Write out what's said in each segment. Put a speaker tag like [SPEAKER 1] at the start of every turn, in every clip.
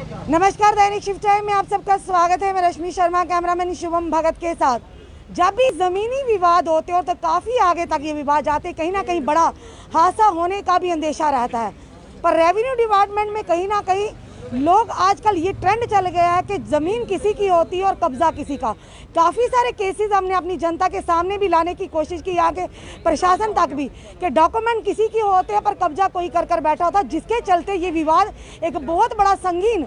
[SPEAKER 1] नमस्कार, दैनिक shift time में आप सबका स्वागत है। मैं रश्मि शर्मा, कैमरामैन शुभम भगत के साथ। जब भी ज़मीनी विवाद होते हो तो काफ़ी आगे तक ये विवाद जाते, कहीं ना कहीं बड़ा हादसा होने का भी अंदेशा रहता है। पर रेवेन्यू डिपार्टमेंट में कहीं ना कहीं लोग आजकल ये ट्रेंड चल गया है कि ज़मीन किसी की होती है और कब्जा किसी का। काफ़ी सारे केसेस हमने अपनी जनता के सामने भी लाने की कोशिश की, यहाँ के प्रशासन तक भी, कि डॉक्यूमेंट किसी की होते हैं पर कब्जा कोई कर बैठा होता, जिसके चलते ये विवाद एक बहुत बड़ा संगीन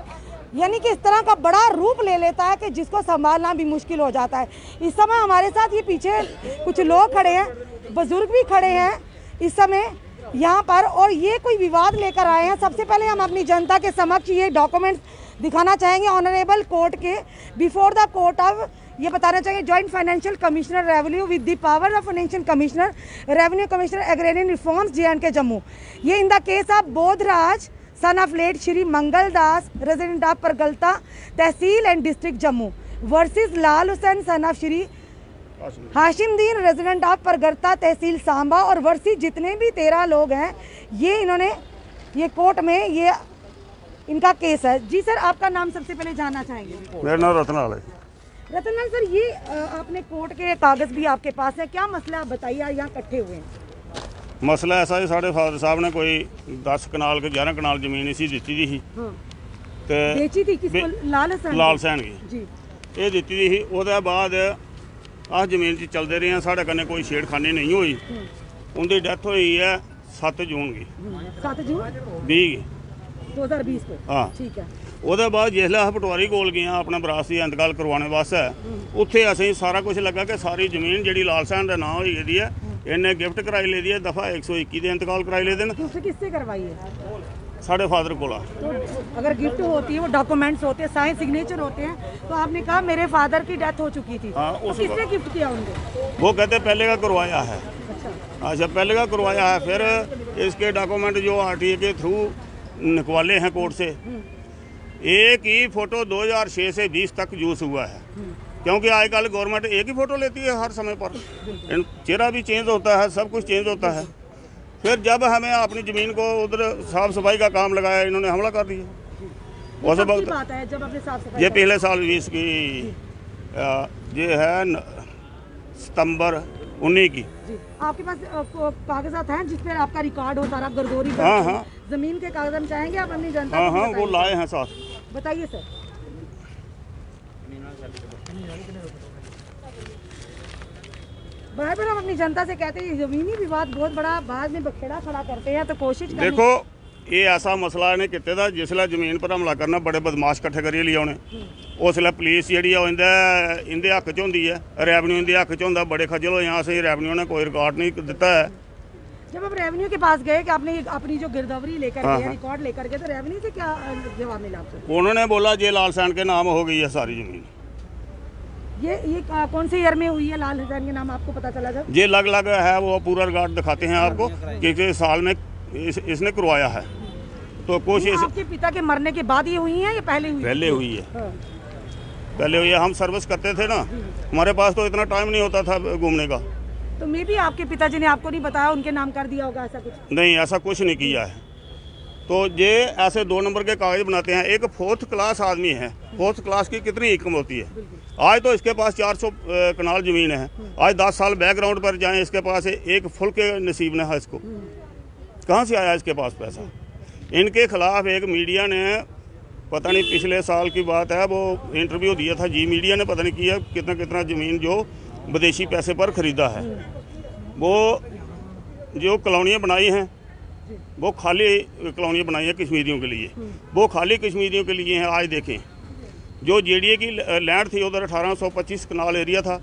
[SPEAKER 1] यानी कि इस तरह का बड़ा रूप ले लेता है कि जिसको संभालना भी मुश्किल हो जाता है। इस समय हमारे साथ ये पीछे कुछ लोग खड़े हैं, बुजुर्ग भी खड़े हैं इस समय यहाँ पर, और ये कोई विवाद लेकर आए हैं। सबसे पहले हम अपनी जनता के समक्ष ये डॉक्यूमेंट्स दिखाना चाहेंगे ऑनरेबल कोर्ट के, बिफोर द कोर्ट ऑफ, ये बताना चाहिए joint financial commissioner revenue with the power of financial commissioner revenue commissioner agrarian reforms J&K Jammu. ये in the case of Bodhraj son of late Shri Mangal Das resident of Pargalta tehsil and district Jammu versus Lal Hussain son of Shri Hashimdin resident of Pargalta tehsil Samba और versus जितने भी 13 लोग हैं, ये इन्होंने ये court में ये इनका केस है। जी सर, आपका नाम सबसे पहले जानना चाहेंगे।
[SPEAKER 2] मेरा नाम रतनलाल है।
[SPEAKER 1] रतनलाल सर, ये आपने कोर्ट के कागज भी आपके पास है, क्या मसला आप बताइए, यहाँ इकट्ठे हुए हैं?
[SPEAKER 2] मसला ऐसा है, साढ़े फादर साहब ने कोई 10 कनाल के 11 कनाल जमीन इसी दिती दी ते
[SPEAKER 1] बेची थी किसको? लाल सैन
[SPEAKER 2] की जी ये दिती दी। उसके बाद अस जमीन च चलते रहे हैं, साढ़े कन्नै कोई छेड़खानी नहीं हुई। उनकी डेथ हुई है 7 जून की
[SPEAKER 1] 7 जून 2020 को।
[SPEAKER 2] हाँ ठीक है। उसके बाद जिसले अस पटवारी कोल गए अपना विरासती इंतकाल करवाने वास्ते, उत्थे असें सारा कुछ लगा कि सारी जमीन जी लाल सैन का नाम हुई गेदी है, इन्हें गिफ्ट कराई लेदी है, दफा 121 के इंतकाल कराई लेते हैं।
[SPEAKER 1] किससे करवाई है?
[SPEAKER 2] साढ़े फादर को।
[SPEAKER 1] तो अगर गिफ्ट होती है, वो डॉक्यूमेंट्स होते हैं, साइन सिग्नेचर होते हैं, तो आपने कहा मेरे फादर की डेथ हो चुकी थी।
[SPEAKER 2] हाँ,
[SPEAKER 1] तो किसने गिफ्ट किया उनको?
[SPEAKER 2] वो कहते पहले का करवाया है। अच्छा, पहले का करवाया है। फिर इसके डॉक्यूमेंट जो RTA के थ्रू निकवाले हैं कोर्ट से, एक ही फ़ोटो 2006 से 20 तक यूज़ हुआ है, क्योंकि आजकल गवर्नमेंट एक ही फ़ोटो लेती है हर समय पर, चेहरा भी चेंज होता है, सब कुछ चेंज होता है। फिर जब हमें अपनी ज़मीन को उधर साफ़ सफाई का काम लगाया, इन्होंने हमला कर दिया। उस वक्त ये पिछले साल 20 की ये है सितंबर 19 की।
[SPEAKER 1] आपके पास कागजात हैं जिस पर आपका रिकॉर्ड हो सारा गर्दोरी?
[SPEAKER 2] हाँ,
[SPEAKER 1] जमीन के कागज हम चाहेंगे आप अपनी जनता?
[SPEAKER 2] हाँ, वो लाए हैं साथ।
[SPEAKER 1] बताइए सर। बार बार हम अपनी जनता से कहते हैं जमीनी विवाद बहुत बड़ा बाद में बखेड़ा खड़ा करते हैं, तो कोशिश
[SPEAKER 2] देखो ये ऐसा मसला इन्हें किते दा, जिसले जमीन पर हमला करना बड़े बदमाश कट्ठे करिए लिया उन्हें, उसलै पुलिस जी इंदे हक च होंदी है, रेवन्यू इंदे हक च होंदा। बड़े खज्जल होए असें, रेवन्यू ने कोई रिकॉर्ड नहीं दिता है।
[SPEAKER 1] जब आप रेवेन्यू के पास गए कि आपने अपनी जो गिरदावरी लेकर गए, रिकॉर्ड लेकर गए, तो रेवेन्यू से क्या जवाब मिला आपको?
[SPEAKER 2] उन्होंने बोला ये लाल सैन के नाम हो गई है सारी जमीन।
[SPEAKER 1] ये कौन से ईयर में हुई है लाल हुसैन के नाम, आपको पता चला? जब
[SPEAKER 2] ये अलग अलग है, वो पूरा रिकॉर्ड दिखाते हैं आपको कि साल में इसने करवाया है। तो कोशिश
[SPEAKER 1] आपके पिता के मरने के बाद ये हुई है या पहले हुई?
[SPEAKER 2] पहले हुई है। पहले हुई है। हम सर्विस करते थे ना, हमारे पास तो इतना टाइम नहीं होता था घूमने का।
[SPEAKER 1] तो मे भी आपके पिताजी ने आपको नहीं बताया, उनके नाम कर दिया होगा, ऐसा कुछ?
[SPEAKER 2] नहीं, ऐसा कुछ नहीं किया है। तो ये ऐसे 2 नंबर के कागज बनाते हैं। एक 4th क्लास आदमी है, 4th क्लास की कितनी इनकम होती है? आज तो इसके पास 400 कनाल ज़मीन है। आज 10 साल बैकग्राउंड पर जाएं, इसके पास एक फुल के नसीब ने है। इसको कहाँ से आया इसके पास पैसा? इनके खिलाफ एक मीडिया ने, पता नहीं पिछले साल की बात है, वो इंटरव्यू दिया था जी मीडिया ने, पता नहीं किया कितना कितना ज़मीन जो विदेशी पैसे पर ख़रीदा है। वो जो कॉलोनियाँ बनाई हैं, वो खाली कॉलोनियाँ बनाई हैं कश्मीरियों के लिए, वो खाली कश्मीरियों के लिए हैं। आज देखें, जो JDA की लैंड थी उधर 1825 कनाल एरिया था,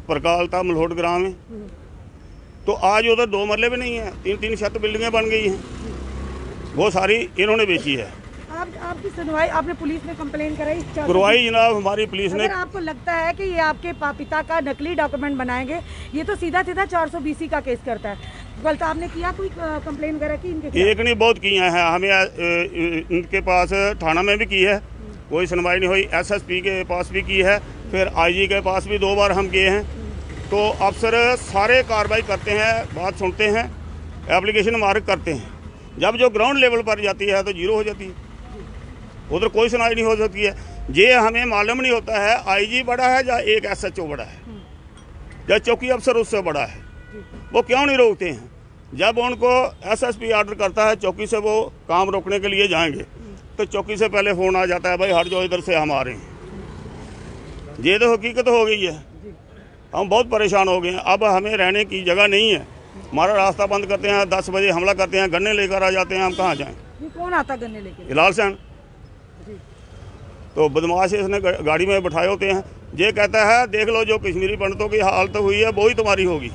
[SPEAKER 2] परकाल था, मल्होट ग्राम में, तो आज उधर 2 मरले भी नहीं है, 3-3 छत बिल्डिंगें बन गई हैं, वो सारी इन्होंने बेची है।
[SPEAKER 1] आपकी सुनवाई आपने पुलिस में कंप्लेन कराई?
[SPEAKER 2] करवाई जनाब, हमारी पुलिस ने।
[SPEAKER 1] अगर आपको लगता है कि ये आपके पिता का नकली डॉक्यूमेंट बनाएंगे, ये तो सीधा 420 का केस करता है, कल तो आपने किया कोई कंप्लेन करा कि इनके?
[SPEAKER 2] एक नहीं, बहुत किए हैं हमें। इनके पास थाना में भी की है, कोई सुनवाई नहीं हुई। SSP के पास भी की है, फिर IG के पास भी 2 बार हम गए हैं। तो अफसर सारे कार्रवाई करते हैं, बात सुनते हैं, एप्लीकेशन मार्क करते हैं। जब जो ग्राउंड लेवल पर जाती है तो 0 हो जाती है। उधर कोई सुनाई नहीं हो सकती है। ये हमें मालूम नहीं होता है आईजी बड़ा है या एक SHO बड़ा है या चौकी अफसर उससे बड़ा है, वो क्यों नहीं रोकते हैं? जब उनको SSP ऑर्डर करता है चौकी से वो काम रोकने के लिए जाएंगे तो चौकी से पहले फ़ोन आ जाता है, भाई हट जाओ इधर से, हम आ रहे हैं। ये तो हकीकत हो गई है। हम बहुत परेशान हो गए हैं। अब हमें रहने की जगह नहीं है। हमारा रास्ता बंद करते हैं, 10 बजे हमला करते हैं, गन्ने लेकर आ जाते हैं, हम कहाँ जाएं?
[SPEAKER 1] ये कौन आता गन्ने लेकर?
[SPEAKER 2] हिलाल सैन। तो बदमाश इसने गाड़ी में बिठाए होते हैं। ये कहता है देख लो जो कश्मीरी पंडितों की हालत हुई है वो ही तुम्हारी होगी।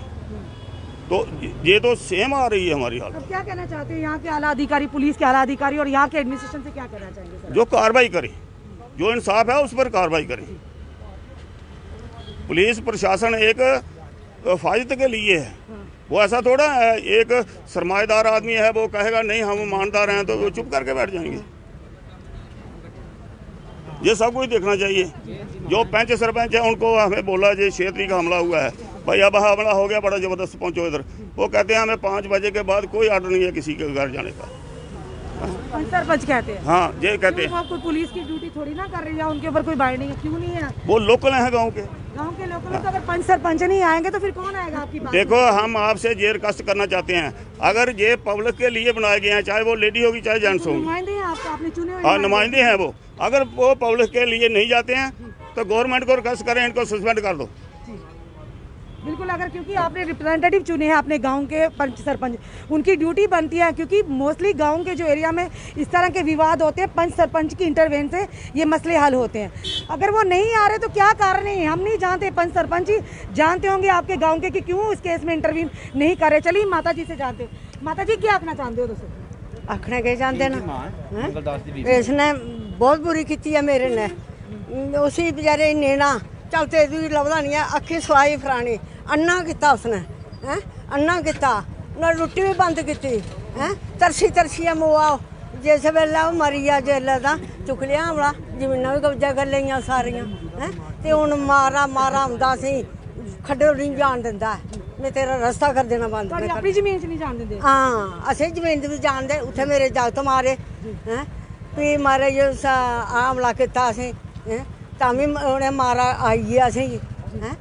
[SPEAKER 2] तो ये तो सेम आ रही है हमारी हालत।
[SPEAKER 1] अब क्या कहना चाहते हैं यहाँ के आला अधिकारी, पुलिस के आला अधिकारी और यहाँ के एडमिनिस्ट्रेशन से क्या कहना चाहेंगे सर?
[SPEAKER 2] जो कार्रवाई करे, जो इंसाफ है उस पर कार्रवाई करें। पुलिस प्रशासन एक हिफाजत के लिए है, वो ऐसा थोड़ा है एक सरमाएदार आदमी है वो कहेगा नहीं हम ईमानदार हैं तो वो चुप करके बैठ जाएंगे। ये सब कुछ देखना चाहिए। जो पंच सरपंच है उनको हमें बोला जो 6 तारीख का हमला हुआ है, भाई अब हमला हो गया बड़ा ज़बरदस्त, पहुंचो इधर। वो कहते हैं हमें 5 बजे के बाद कोई ऑर्डर नहीं है किसी के घर जाने का।
[SPEAKER 1] सरपंच कहते हैं?
[SPEAKER 2] हाँ ये कहते हैं।
[SPEAKER 1] कोई पुलिस की ड्यूटी थोड़ी ना कर रही है, उनके ऊपर कोई बाइंडिंग है, क्यों नहीं है?
[SPEAKER 2] वो लोकल हैं गाँव के
[SPEAKER 1] लोकल। तो अगर पंच सरपंच नहीं आएंगे तो फिर कौन आएगा आपकी बात?
[SPEAKER 2] देखो हम आपसे ये रिक्वेस्ट करना चाहते हैं, अगर ये पब्लिक के लिए बनाए गए हैं, चाहे वो लेडी होगी चाहे जेंट्स होगी,
[SPEAKER 1] नुमाइंदे हैं आपने चुने हुए?
[SPEAKER 2] हाँ नुमाइंदे हैं वो। अगर वो पब्लिक के लिए नहीं जाते हैं तो गवर्नमेंट को रिक्वेस्ट करें इनको सस्पेंड कर दो।
[SPEAKER 1] बिल्कुल, अगर क्योंकि आपने रिप्रेजेंटेटिव चुने हैं अपने गांव के पंच सरपंच, उनकी ड्यूटी बनती है, क्योंकि मोस्टली गांव के जो एरिया में इस तरह के विवाद होते हैं पंच सरपंच की इंटरवेंशन से ये मसले हल होते हैं। अगर वो नहीं आ रहे तो क्या कारण है? हम नहीं जानते, पंच सरपंच ही जानते होंगे आपके गाँव के कि क्यों इस केस में इंटरव्यू नहीं करे। चलिए माता जी से जानते हो। माता जी क्या आखना चाहते हो? दोस्तों
[SPEAKER 3] आखने के जानते ना इसने बहुत बुरी की है मेरे ने, उसी बेचारे नेना चलते दूर लभदा नहीं है, अखी सवाई फरानी अन्ना किता उसने हैं, अन्ना किता ना रुट्टी भी बंद की हैं, तरसी मुआ जिस वेले मरी गया जेल्लै तां चुक लिया हमला, जमीनां भी कब्जा कर लियां सारियां हैं, ते हुण मारा हुंदा सी खड्डे नहीं जान दिंदा, मैं तेरा रास्ता कर देना बंद।
[SPEAKER 1] अपनी जमीन च नहीं जान दिंदे?
[SPEAKER 3] हाँ असें जमीन च भी जान दे, उत्थे मेरे जागत मारे हैं, भी मारे जो हमला किता असें हैं, तां भी उ'नें मारा आई गया असेंगी हैं,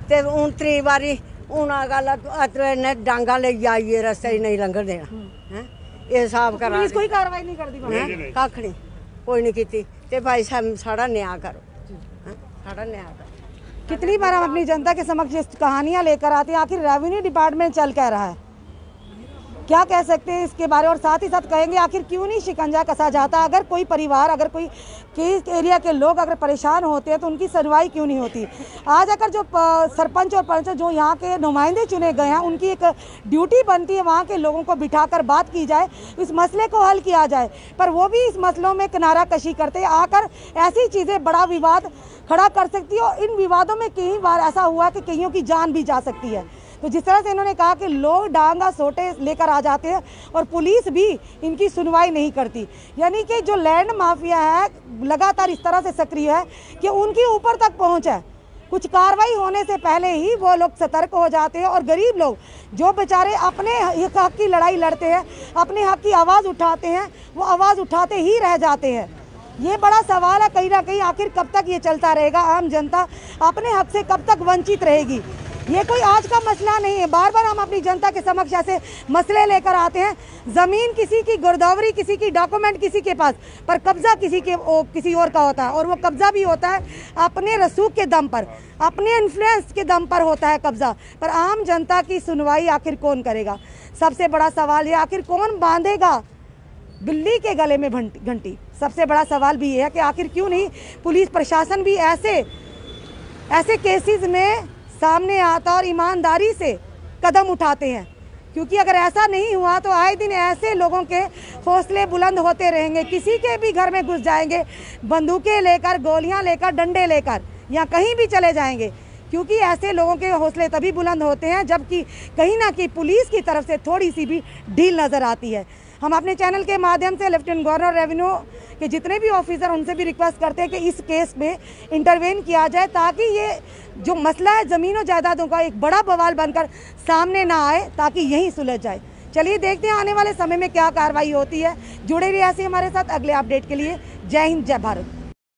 [SPEAKER 3] ते हूँ 3 बारी हूँ गल डांगा लेइयै आइए रस्ते नहीं लंघन देना हैं, ये हिसाब करा।
[SPEAKER 1] पुलिस कोई कार्रवाई नहीं करती?
[SPEAKER 3] कक्ख नहीं, कोई नहीं कीती, ते भाई साढ़ा न्याय करो, साढ़ा न्याय करो।
[SPEAKER 1] कितनी बार हम अपनी जनता के समक्ष कहानियां लेकर आते हैं, आखिर रेवेन्यू डिपार्टमेंट चल कह रहा है, क्या कह सकते हैं इसके बारे? और साथ ही साथ कहेंगे आखिर क्यों नहीं शिकंजा कसा जाता? अगर कोई परिवार, अगर कोई एरिया के लोग अगर परेशान होते हैं तो उनकी सुनवाई क्यों नहीं होती? आज अगर जो सरपंच और पंच जो यहाँ के नुमाइंदे चुने गए हैं, उनकी एक ड्यूटी बनती है वहाँ के लोगों को बिठाकर बात की जाए, इस मसले को हल किया जाए, पर वो भी इस मसलों में किनारा कशी करते हैं, आकर ऐसी चीज़ें बड़ा विवाद खड़ा कर सकती है। और इन विवादों में कई बार ऐसा हुआ कि कईयों की जान भी जा सकती है। तो जिस तरह से इन्होंने कहा कि लोग डांगा सोटे लेकर आ जाते हैं और पुलिस भी इनकी सुनवाई नहीं करती, यानी कि जो लैंड माफिया है लगातार इस तरह से सक्रिय है कि उनके ऊपर तक पहुंच है। कुछ कार्रवाई होने से पहले ही वो लोग सतर्क हो जाते हैं और गरीब लोग जो बेचारे अपने हक की लड़ाई लड़ते हैं, अपने हक की आवाज़ उठाते हैं, वो आवाज़ उठाते ही रह जाते हैं। ये बड़ा सवाल है कहीं ना कहीं, आखिर कब तक ये चलता रहेगा? आम जनता अपने हक से कब तक वंचित रहेगी? ये कोई आज का मसला नहीं है। बार बार हम अपनी जनता के समक्ष ऐसे मसले लेकर आते हैं। ज़मीन किसी की, गिरदावरी किसी की, डॉक्यूमेंट किसी के पास, पर कब्जा किसी और का होता है, और वो कब्जा भी होता है अपने रसूख के दम पर, अपने इन्फ्लुएंस के दम पर होता है कब्जा। पर आम जनता की सुनवाई आखिर कौन करेगा? सबसे बड़ा सवाल ये, आखिर कौन बांधेगा बिल्ली के गले में घंटी? सबसे बड़ा सवाल भी ये है कि आखिर क्यों नहीं पुलिस प्रशासन भी ऐसे केसेस में सामने आता और ईमानदारी से कदम उठाते हैं? क्योंकि अगर ऐसा नहीं हुआ तो आए दिन ऐसे लोगों के हौसले बुलंद होते रहेंगे, किसी के भी घर में घुस जाएंगे, बंदूकें लेकर, गोलियां लेकर, डंडे लेकर, या कहीं भी चले जाएंगे। क्योंकि ऐसे लोगों के हौसले तभी बुलंद होते हैं जबकि कहीं ना कहीं पुलिस की तरफ से थोड़ी सी भी ढील नज़र आती है। हम अपने चैनल के माध्यम से लेफ्टिनेंट गवर्नर रेवेन्यू के जितने भी ऑफिसर, उनसे भी रिक्वेस्ट करते हैं कि इस केस में इंटरवेन किया जाए, ताकि ये जो मसला है ज़मीनों जायदादों का एक बड़ा बवाल बनकर सामने ना आए, ताकि यहीं सुलझ जाए। चलिए देखते हैं आने वाले समय में क्या कार्रवाई होती है। जुड़े रहिए ऐसे हमारे साथ अगले अपडेट के लिए। जय हिंद, जय भारत।